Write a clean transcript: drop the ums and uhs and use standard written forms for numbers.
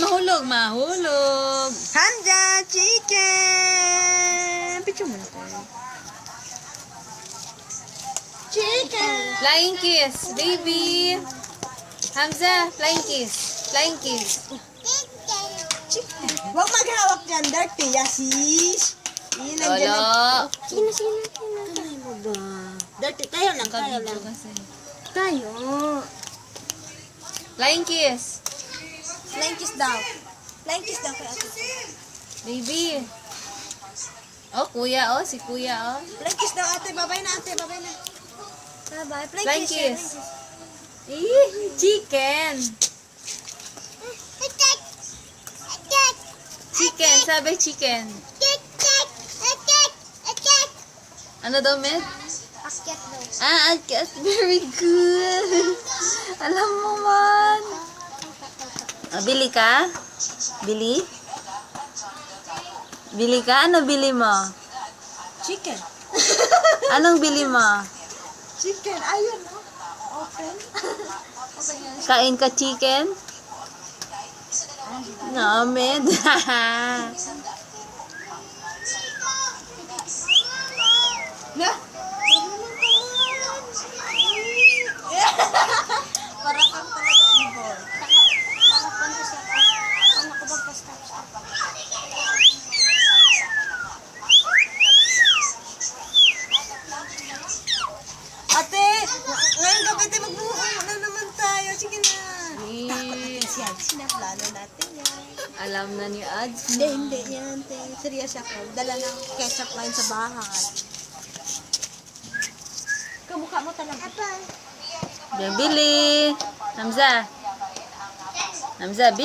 mahulog. Mahulog. Hamza, chicken! Picture mo na tayo. Chicken! Flying kiss, baby. Hamza, flying kiss. Flying kiss. Chicken! Huwag maghawak dyan, dirty, yasis! Lolo. Sino? Kamay mo ba? Dirty, tayo lang. Tayo. Flying kiss. Flying kiss daw. Flying kiss daw kay ate. Baby. Oh, kuya, oh. Si kuya, oh. Flying kiss daw ate. Babay na ate, babay na. Bye-bye. Flying kiss. Chicken. Chicken. Sabi chicken. Ano daw, Med? Akyat daw. Akyat. Very good. Alam mo man. Bili ka? Bili? Bili ka? Ano bili mo? Chicken. Anong bili mo? Chicken. Ayun. Open. Kain ka chicken? No, Med. Na? Para kang talaga ibon. Takapon ko siya. Ano ko ba pa-stop siya? Ate! Ngayong gabi tayo magbuo na naman tayo. Sige na. Takot natin siya. Sinaplano natin yan. Alam na ni Ads. Hindi yan. Serious ako. Dala ng ketchup line sa bahay. Kamukha mo talaga. Bili. Hamza. Hamza, bili.